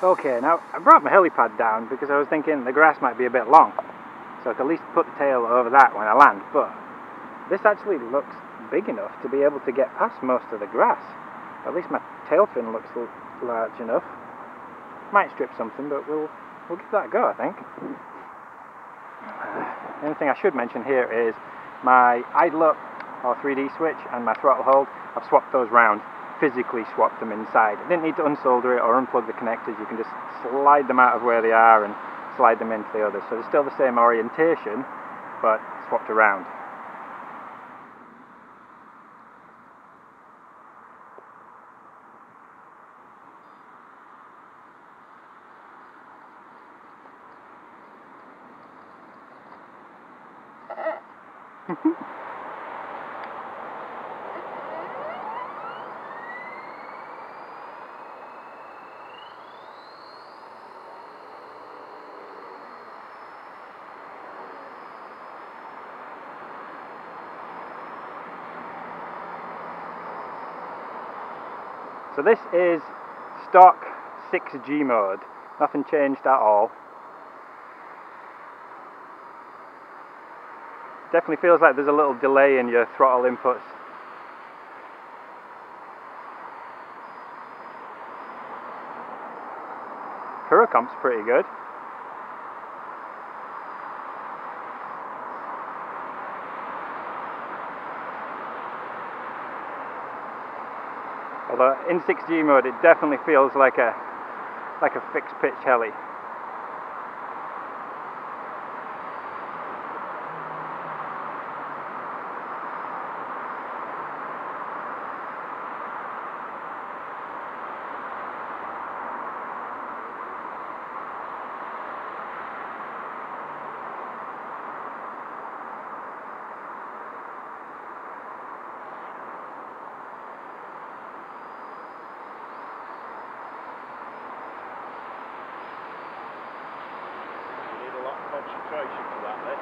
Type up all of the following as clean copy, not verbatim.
Okay, now I brought my helipad down because I was thinking the grass might be a bit long, so I could at least put the tail over that when I land, but this actually looks big enough to be able to get past most of the grass. At least my tail fin looks large enough. Might strip something, but we'll give that a go, I think. The only thing I should mention here is my idle up or 3D switch and my throttle hold. I've swapped those round, physically swapped them inside. I didn't need to unsolder it or unplug the connectors. You can just slide them out of where they are and slide them into the others. So they're still the same orientation, but swapped around. So this is stock 6G mode, nothing changed at all. Definitely feels like there's a little delay in your throttle inputs. Pirocomp's pretty good. Although in 6G mode it definitely feels like a fixed pitch heli. Concentration for that then.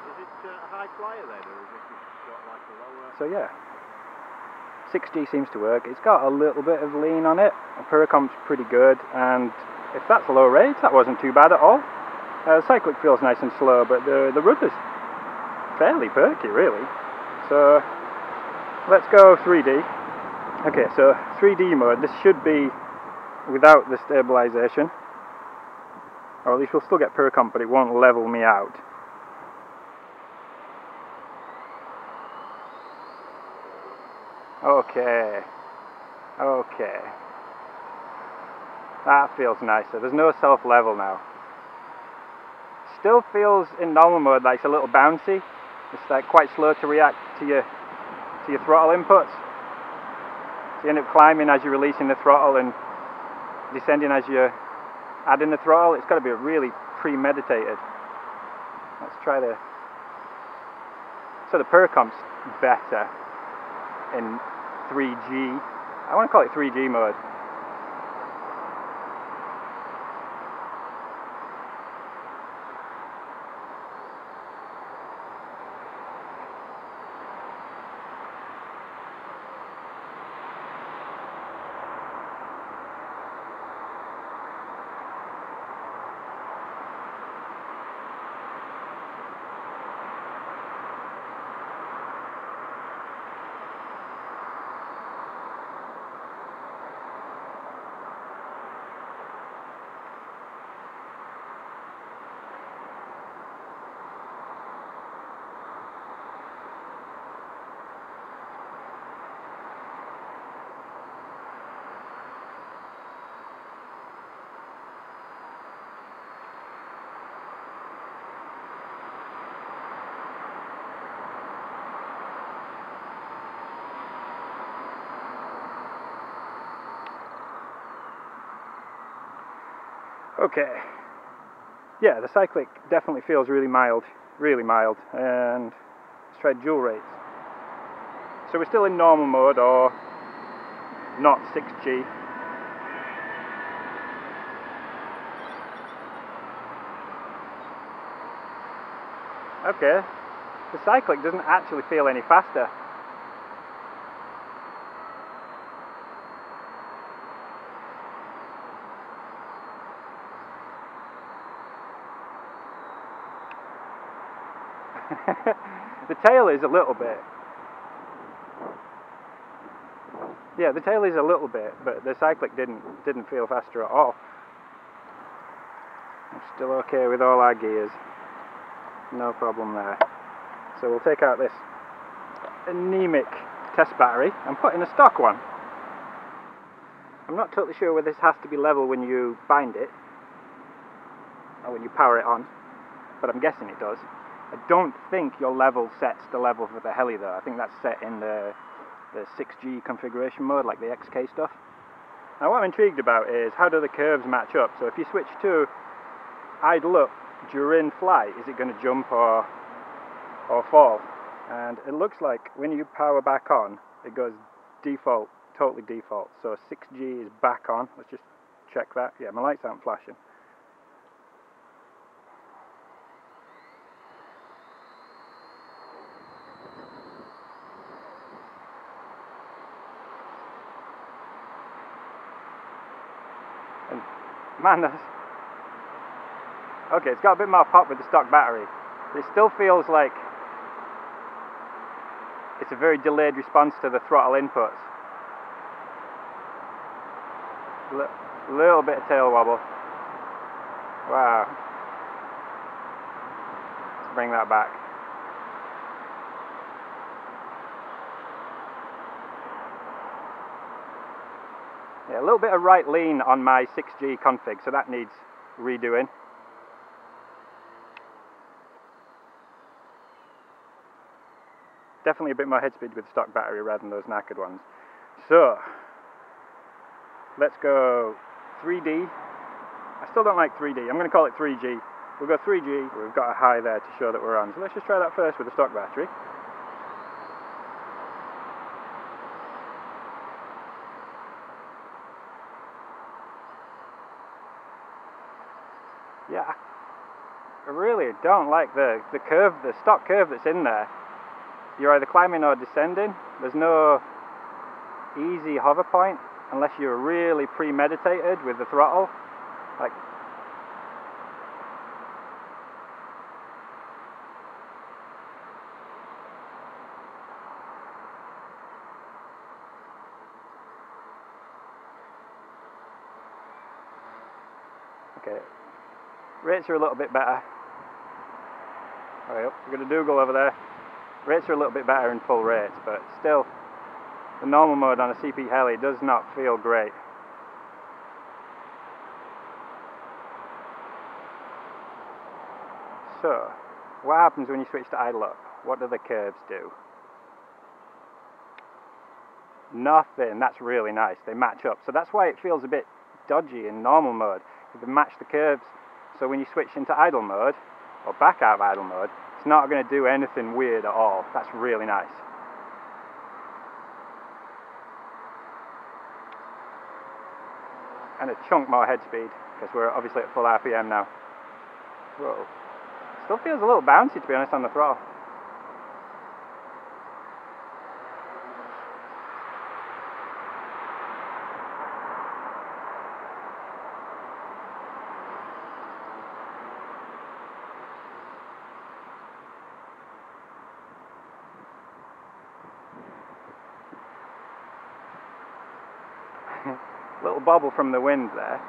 Is it a high flyer then, or is it just got like a lower? So yeah, 6G seems to work. It's got a little bit of lean on it. The Pirocomp's pretty good, and if that's low rate, that wasn't too bad at all. The cyclic feels nice and slow, but the rudder's fairly perky really. So let's go 3D. Okay, so 3D mode, this should be without the stabilization. Or at least we'll still get Pirocomp, but it won't level me out. Okay. Okay. That feels nicer. There's no self-level now. Still feels in normal mode like it's a little bouncy. It's like quite slow to react to your throttle inputs. So you end up climbing as you're releasing the throttle and descending as you're adding the throttle. It's got to be really premeditated. Let's try the... So the Pirocomp's better in 3G. I want to call it 3G mode. Okay, yeah, the cyclic definitely feels really mild, and let's try dual rates. So we're still in normal mode, or not 6G. Okay, the cyclic doesn't actually feel any faster. The tail is a little bit. Yeah, the tail is a little bit, but the cyclic didn't feel faster at all. I'm still okay with all our gears. No problem there. So we'll take out this anemic test battery and put in a stock one. I'm not totally sure whether this has to be level when you bind it or when you power it on, but I'm guessing it does. I don't think your level sets the level for the heli though. I think that's set in the 6G configuration mode, like the XK stuff. Now what I'm intrigued about is how do the curves match up. So if you switch to idle up during flight, is it going to jump or fall? And it looks like when you power back on, it goes default, totally default. So 6G is back on. Let's just check that. Yeah, my lights aren't flashing. And man, that's... Okay, it's got a bit more pop with the stock battery. But it still feels like it's a very delayed response to the throttle inputs. Little bit of tail wobble. Wow. Let's bring that back. Yeah, a little bit of right lean on my 6G config, so that needs redoing. Definitely a bit more head speed with the stock battery rather than those knackered ones. So, let's go 3D. I still don't like 3D. I'm going to call it 3G. We'll go 3G. We've got a high there to show that we're on. So let's just try that first with the stock battery. Yeah, I really don't like the curve, the stock curve that's in there. You're either climbing or descending. There's no easy hover point unless you're really premeditated with the throttle. Like, okay, rates are a little bit better. Alright, we've got a Dougal over there. Rates are a little bit better in full rates, but still, the normal mode on a CP heli does not feel great. So, what happens when you switch to idle up? What do the curves do? Nothing. That's really nice. They match up. So that's why it feels a bit dodgy in normal mode. They match the curves. So when you switch into idle mode, or back out of idle mode, it's not going to do anything weird at all. That's really nice. And a chunk more head speed, because we're obviously at full RPM now. Whoa. Still feels a little bouncy, to be honest, on the throttle. Little bobble from the wind there.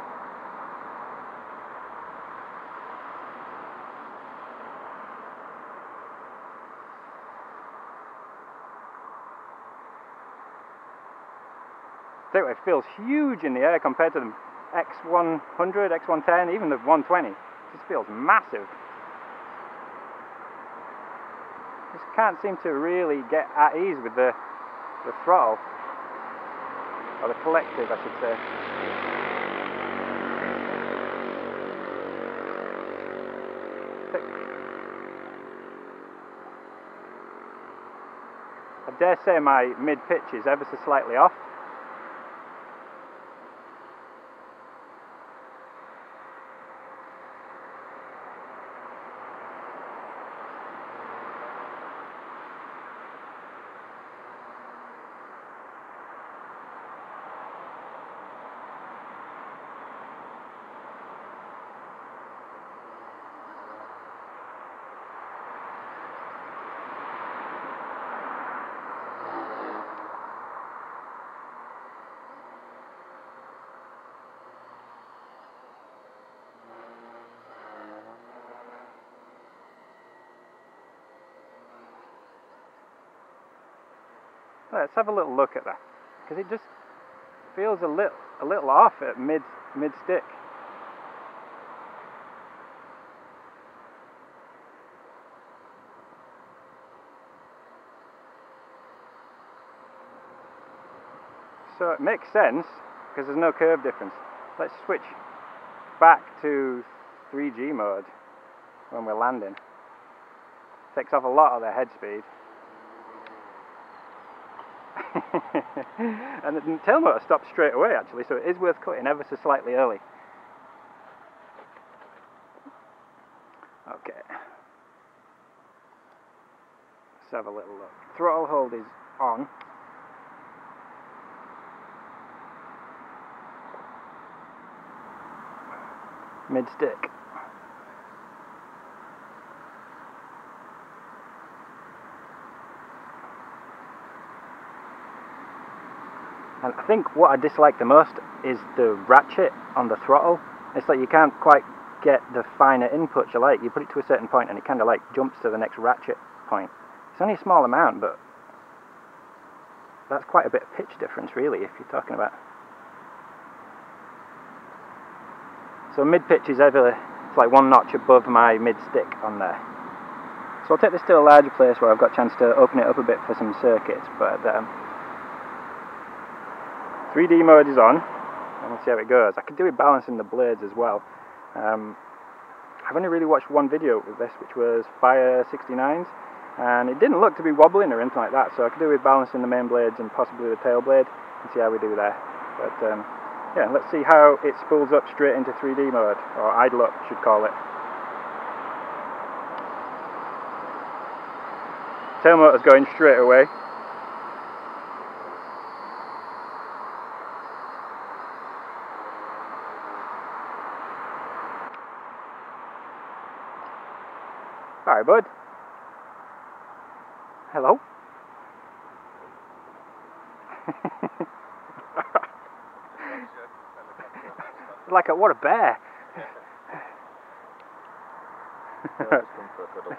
So it feels huge in the air compared to the X100, X110, even the 120. It just feels massive. Just can't seem to really get at ease with the throttle. Or the collective, I should say. I dare say my mid-pitch is ever so slightly off. Let's have a little look at that, because it just feels a little off at mid stick. So it makes sense because there's no curve difference. Let's switch back to 3G mode when we're landing. Takes off a lot of the head speed. And the tail motor stops straight away actually, so it is worth cutting ever so slightly early. Okay. Let's have a little look. Throttle hold is on. Mid stick. And I think what I dislike the most is the ratchet on the throttle. It's like you can't quite get the finer inputs you like. You put it to a certain point and it kind of like jumps to the next ratchet point. It's only a small amount, but that's quite a bit of pitch difference really if you're talking about. So mid pitch is it's like one notch above my mid stick on there. So I'll take this to a larger place where I've got a chance to open it up a bit for some circuits, but 3D mode is on, and we'll see how it goes. I could do it balancing the blades as well. I've only really watched one video with this, which was Fire 69's, and it didn't look to be wobbling or anything like that, so I could do it balancing the main blades and possibly the tail blade, and see how we do there. But yeah, let's see how it spools up straight into 3D mode, or idle up, should call it. Tail motor's going straight away. Hi, bud. Hello. Like what a bear.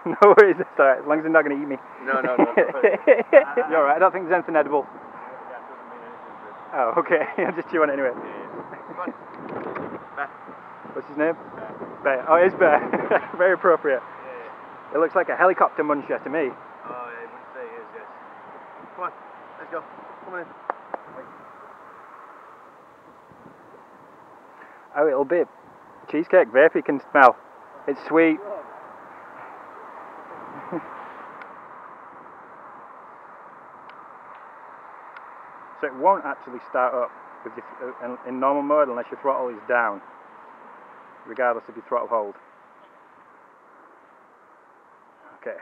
No worries, it's alright, as long as he's not going to eat me. No. You're alright, I don't think there's anything edible. Oh, okay, I'll just chew on it anyway. Come on. Bear. What's his name? Bear. Oh, it is Bear. Very appropriate. It looks like a helicopter muncher to me. Oh, yeah, you wouldn't say it is, yes. Come on, let's go. Come on in. Oh, it'll be cheesecake vape you can smell. It's sweet. So it won't actually start up with your, in normal mode unless your throttle is down, regardless of your throttle hold. Okay.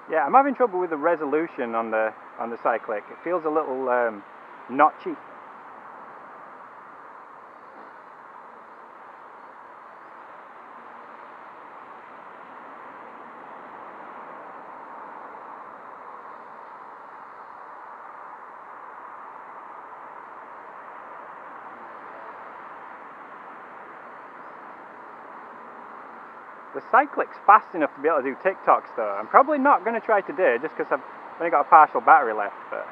Yeah, I'm having trouble with the resolution on the cyclic. It feels a little notchy. The cyclic's fast enough to be able to do TikToks though. I'm probably not going to try today just because I've only got a partial battery left. But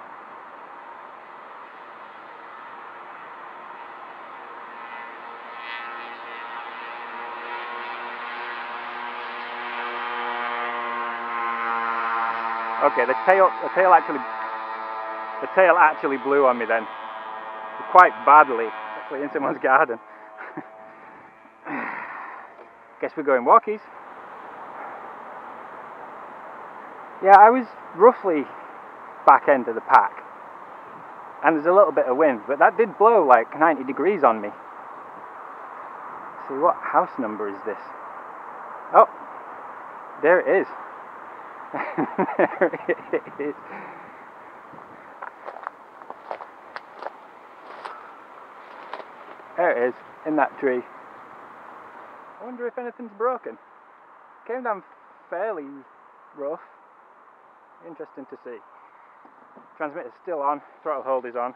okay, the tail actually blew on me then, quite badly, actually in someone's garden. Guess we're going walkies. Yeah, I was roughly back end of the pack, and there's a little bit of wind, but that did blow like 90 degrees on me. See, what house number is this? Oh, there it is. There it is. There it is, in that tree. I wonder if anything's broken. Came down fairly rough. Interesting to see. Transmitter's still on, throttle hold is on.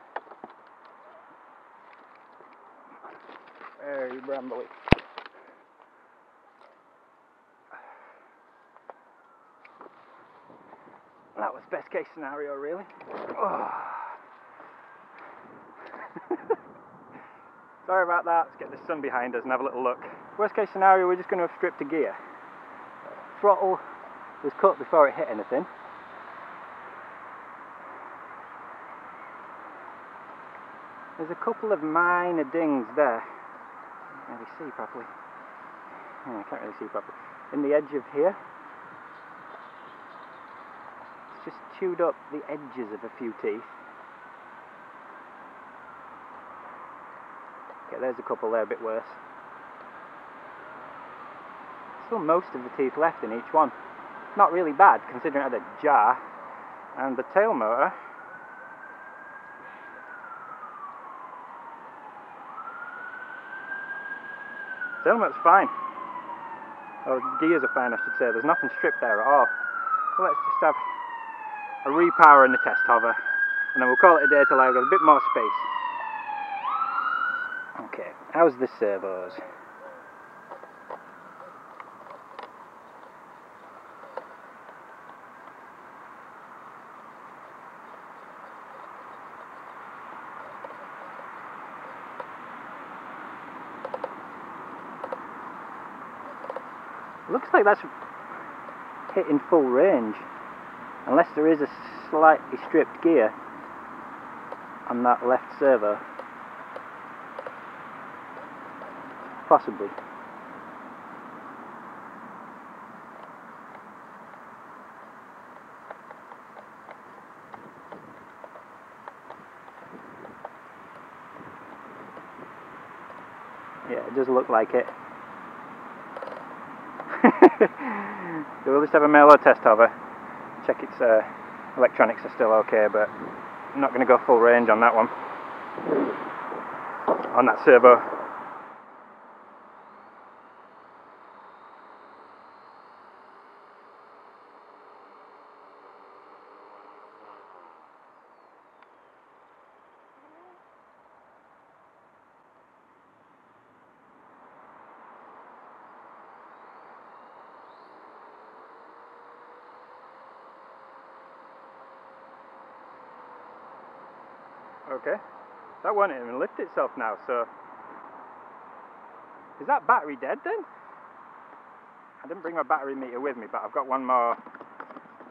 Very brambly. That was best case scenario, really. Oh. Sorry about that. Let's get the sun behind us and have a little look. Worst case scenario, we're just going to have stripped a gear. Throttle was cut before it hit anything. There's a couple of minor dings there. Can't really see properly. I can't really see properly. In the edge of here. It's just chewed up the edges of a few teeth. Okay, there's a couple there, a bit worse. Still most of the teeth left in each one. Not really bad, considering it had a jar. And the tail motor, motor's fine. Oh, the gears are fine, I should say. There's nothing stripped there at all. So let's just have a repower and a test hover, and then we'll call it a day till I've got a bit more space. Okay, how's the servos? Looks like that's hitting full range, unless there is a slightly stripped gear on that left servo. Possibly. Yeah, it does look like it. So we'll just have a Melo test hover, check its electronics are still okay, but I'm not going to go full range on that one, on that servo. Okay, that won't even lift itself now, so is that battery dead then? I didn't bring my battery meter with me, but I've got one more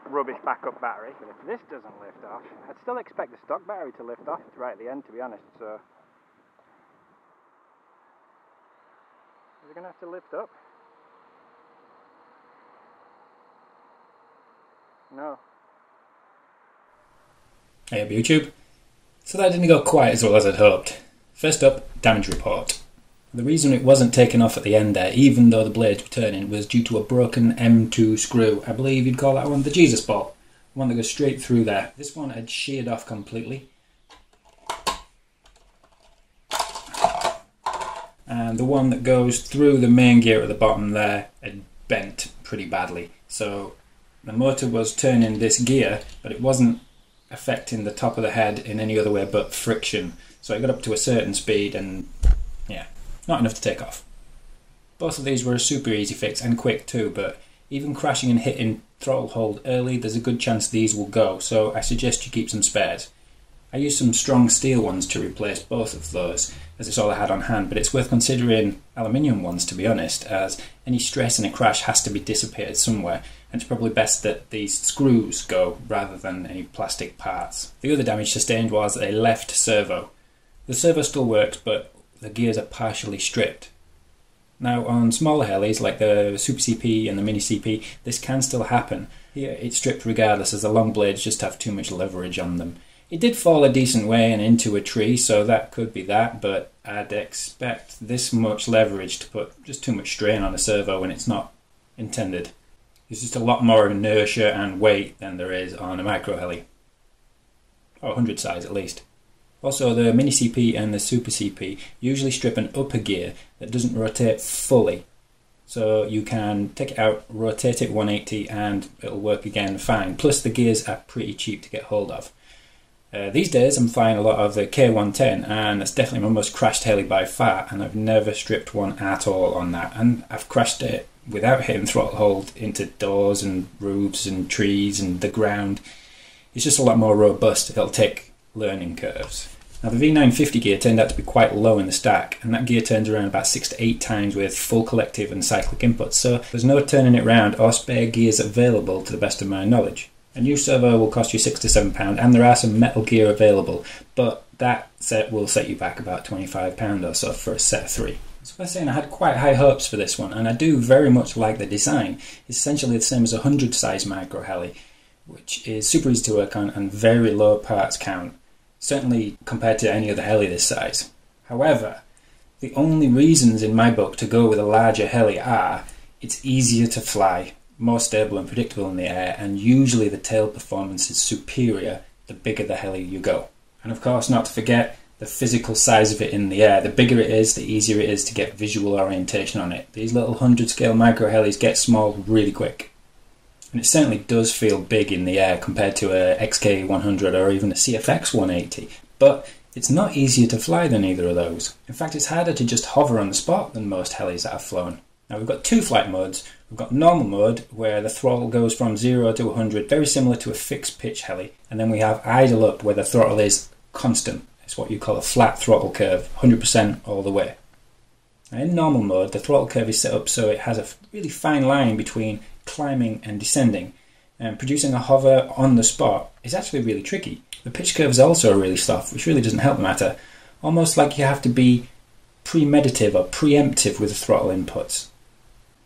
rubbish backup battery. But if this doesn't lift off, I'd still expect the stock battery to lift off right at the end, to be honest, so is it going to have to lift up? No. Hey up YouTube. So that didn't go quite as well as I'd hoped. First up, damage report. The reason it wasn't taken off at the end there, even though the blades were turning, was due to a broken M2 screw. I believe you'd call that one the Jesus ball. The one that goes straight through there. This one had sheared off completely. And the one that goes through the main gear at the bottom there had bent pretty badly. So the motor was turning this gear, but it wasn't affecting the top of the head in any other way but friction. So it got up to a certain speed and yeah, not enough to take off. Both of these were a super easy fix and quick too, but even crashing and hitting throttle hold early, there's a good chance these will go, so I suggest you keep some spares. I used some strong steel ones to replace both of those, as it's all I had on hand, but it's worth considering aluminium ones, to be honest, as any stress in a crash has to be dissipated somewhere, and it's probably best that these screws go rather than any plastic parts. The other damage sustained was a left servo. The servo still works, but the gears are partially stripped. Now on smaller helis like the Super CP and the Mini CP, this can still happen. Here it's stripped regardless, as the long blades just have too much leverage on them. It did fall a decent way and into a tree, so that could be that, but I'd expect this much leverage to put just too much strain on a servo when it's not intended. There's just a lot more inertia and weight than there is on a micro heli, or 100 size at least. Also, the Mini CP and the Super CP usually strip an upper gear that doesn't rotate fully. So you can take it out, rotate it 180 and it'll work again fine. Plus the gears are pretty cheap to get hold of. These days I'm flying a lot of the K110 and it's definitely my most crashed heli by far, and I've never stripped one at all on that, and I've crashed it without hitting throttle hold into doors and roofs and trees and the ground. It's just a lot more robust. It'll take learning curves. Now the V950 gear turned out to be quite low in the stack, and that gear turns around about 6 to 8 times with full collective and cyclic inputs, so there's no turning it round or spare gears available to the best of my knowledge. A new servo will cost you £6 to £7, and there are some metal gear available, but that set will set you back about £25 or so for a set of 3. So I was saying I had quite high hopes for this one, and I do very much like the design. It's essentially the same as a 100 size micro heli, which is super easy to work on and very low parts count. Certainly compared to any other heli this size. However, the only reasons in my book to go with a larger heli are it's easier to fly, more stable and predictable in the air, and usually the tail performance is superior the bigger the heli you go. And of course, not to forget the physical size of it in the air. The bigger it is, the easier it is to get visual orientation on it. These little 100 scale micro helis get small really quick. And it certainly does feel big in the air compared to a XK100 or even a CFX 180, but it's not easier to fly than either of those. In fact, it's harder to just hover on the spot than most helis that I've flown. Now we've got 2 flight modes. We've got normal mode, where the throttle goes from 0 to 100, very similar to a fixed pitch heli, and then we have idle up, where the throttle is constant. It's what you call a flat throttle curve, 100% all the way. Now in normal mode, the throttle curve is set up so it has a really fine line between climbing and descending, and producing a hover on the spot is actually really tricky. The pitch curves also are really soft, which really doesn't help the matter, almost like you have to be premeditative or preemptive with the throttle inputs.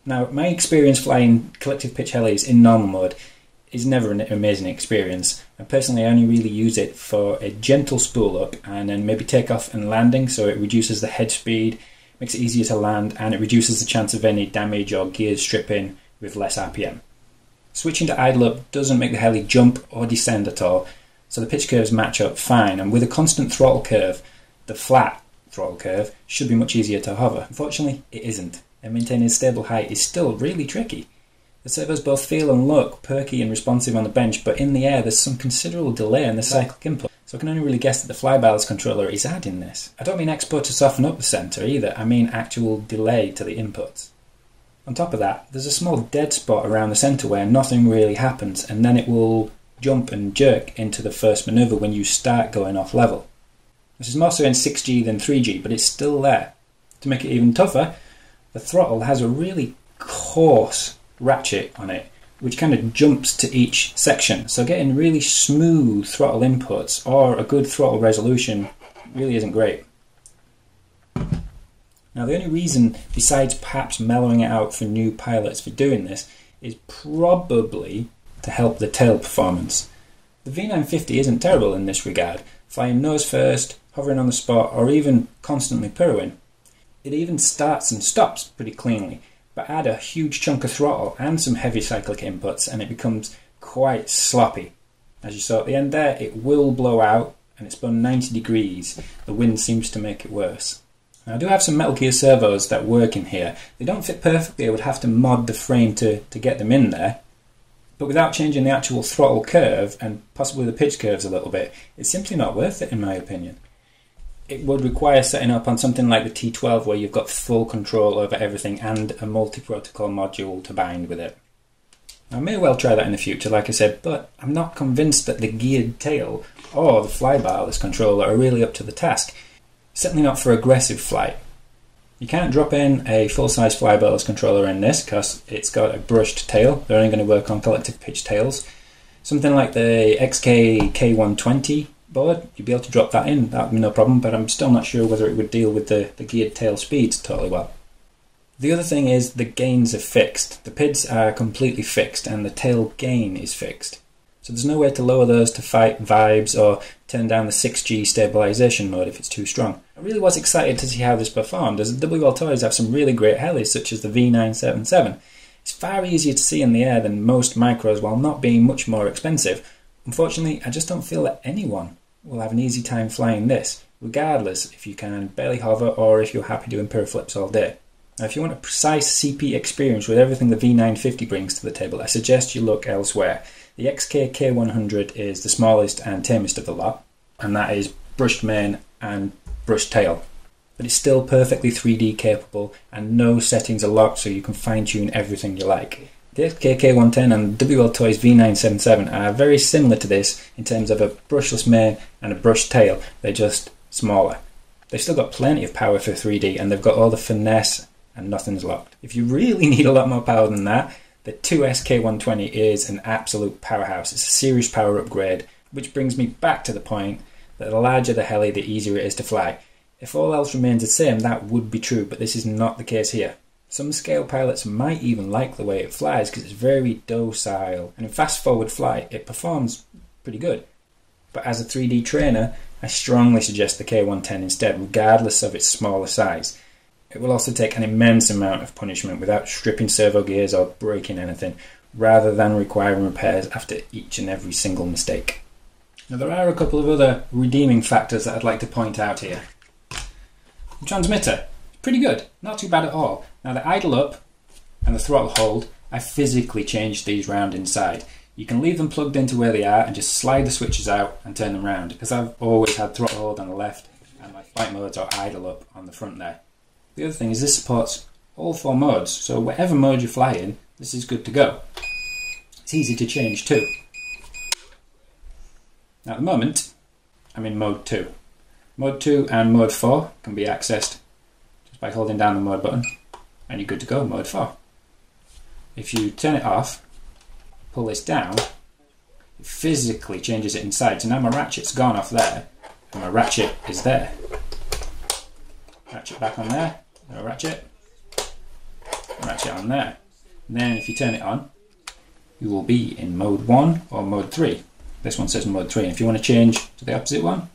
Now, my experience flying collective pitch helis in normal mode is never an amazing experience, and personally I only really use it for a gentle spool up and then maybe takeoff and landing, so it reduces the head speed, makes it easier to land, and it reduces the chance of any damage or gears stripping with less RPM. Switching to idle up doesn't make the heli jump or descend at all, so the pitch curves match up fine, and with a constant throttle curve, the flat throttle curve should be much easier to hover. Unfortunately, it isn't, and maintaining a stable height is still really tricky. The servos both feel and look perky and responsive on the bench, but in the air there's some considerable delay in the cyclic input, so I can only really guess that the fly balance controller is adding this. I don't mean expo to soften up the centre either, I mean actual delay to the inputs. On top of that, there's a small dead spot around the centre where nothing really happens, and then it will jump and jerk into the first manoeuvre when you start going off level. This is more so in 6G than 3G, but it's still there. To make it even tougher, the throttle has a really coarse ratchet on it, which kind of jumps to each section, so getting really smooth throttle inputs or a good throttle resolution really isn't great. Now the only reason, besides perhaps mellowing it out for new pilots for doing this, is probably to help the tail performance. The V950 isn't terrible in this regard, flying nose first, hovering on the spot, or even constantly piroing. It even starts and stops pretty cleanly, but add a huge chunk of throttle and some heavy cyclic inputs and it becomes quite sloppy. As you saw at the end there, it will blow out and it's spun 90 degrees. The wind seems to make it worse. Now, I do have some Metal Gear servos that work in here. They don't fit perfectly, I would have to mod the frame to get them in there. But without changing the actual throttle curve and possibly the pitch curves a little bit, it's simply not worth it in my opinion. It would require setting up on something like the T12 where you've got full control over everything and a multi-protocol module to bind with it. I may well try that in the future, like I said, but I'm not convinced that the geared tail or the flybarless controller are really up to the task. Certainly not for aggressive flight. You can't drop in a full-size flybarless controller in this because it's got a brushed tail. They're only going to work on collective pitch tails. Something like the XK K120 board, you'd be able to drop that in, that would be no problem, but I'm still not sure whether it would deal with the geared tail speeds totally well. The other thing is the gains are fixed. The Pids are completely fixed and the tail gain is fixed. So there's no way to lower those to fight vibes or turn down the 6G stabilisation mode if it's too strong. I really was excited to see how this performed, as WLtoys have some really great helis such as the V977, It's far easier to see in the air than most micros while not being much more expensive. Unfortunately, I just don't feel that anyone will have an easy time flying this, regardless if you can barely hover or if you're happy doing piroflips all day. Now, if you want a precise CP experience with everything the V950 brings to the table, I suggest you look elsewhere. The XK K100 is the smallest and tamest of the lot, and that is brushed mane and brushed tail. But it's still perfectly 3D capable, and no settings are locked, so you can fine-tune everything you like. The XK K110 and WLtoys V950 are very similar to this in terms of a brushless mane and a brushed tail. They're just smaller. They've still got plenty of power for 3D, and they've got all the finesse and nothing's locked. If you really need a lot more power than that, the 2S K120 is an absolute powerhouse. It's a serious power upgrade, which brings me back to the point that the larger the heli, the easier it is to fly. If all else remains the same, that would be true, but this is not the case here. Some scale pilots might even like the way it flies because it's very docile, and in fast forward flight it performs pretty good. But as a 3D trainer, I strongly suggest the K110 instead, regardless of its smaller size. It will also take an immense amount of punishment without stripping servo gears or breaking anything, rather than requiring repairs after each and every single mistake. Now, there are a couple of other redeeming factors that I'd like to point out here. The transmitter, pretty good, not too bad at all. Now, the idle up and the throttle hold, I physically changed these round inside. You can leave them plugged into where they are and just slide the switches out and turn them round, because I've always had throttle hold on the left and my flight modes are idle up on the front there. The other thing is this supports all 4 modes, so whatever mode you fly in, this is good to go. It's easy to change too. Now, at the moment, I'm in mode 2. Mode 2 and mode 4 can be accessed just by holding down the mode button, and you're good to go, mode 4. If you turn it off, pull this down, it physically changes it inside. So now my ratchet's gone off there, and my ratchet is there. Ratchet back on there, ratchet on there. And then if you turn it on, you will be in mode 1 or mode 3. This one says mode 3, and if you want to change to the opposite one,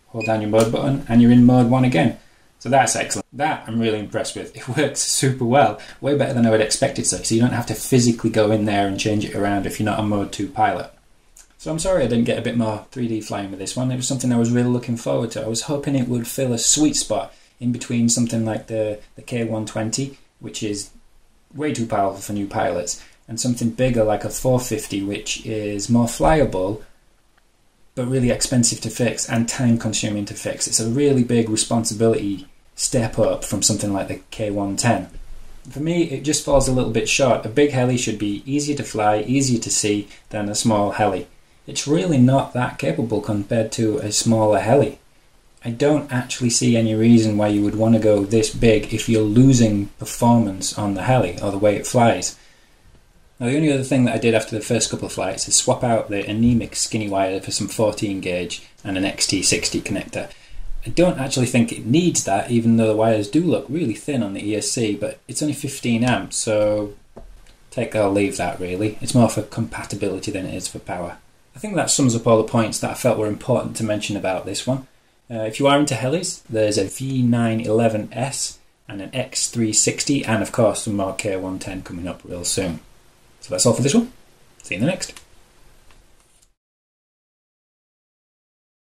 hold down your mode button and you're in mode 1 again. So that's excellent. That I'm really impressed with. It works super well, way better than I would expect it to, so you don't have to physically go in there and change it around if you're not a mode 2 pilot. So I'm sorry I didn't get a bit more 3D flying with this one. It was something I was really looking forward to. I was hoping it would fill a sweet spot in between something like the K120, which is way too powerful for new pilots, and something bigger like a 450, which is more flyable but really expensive to fix and time consuming to fix. It's a really big responsibility step up from something like the K110. For me, it just falls a little bit short. A big heli should be easier to fly, easier to see than a small heli. It's really not that capable compared to a smaller heli. I don't actually see any reason why you would want to go this big if you're losing performance on the heli or the way it flies. Now, the only other thing that I did after the first couple of flights is swap out the anemic skinny wire for some 14 gauge and an XT60 connector. I don't actually think it needs that, even though the wires do look really thin on the ESC, but it's only 15 amps, so take or leave that really. It's more for compatibility than it is for power. I think that sums up all the points that I felt were important to mention about this one. If you are into helis, there's a V911S and an X360, and of course some more K110 coming up real soon. So that's all for this one. See you in the next.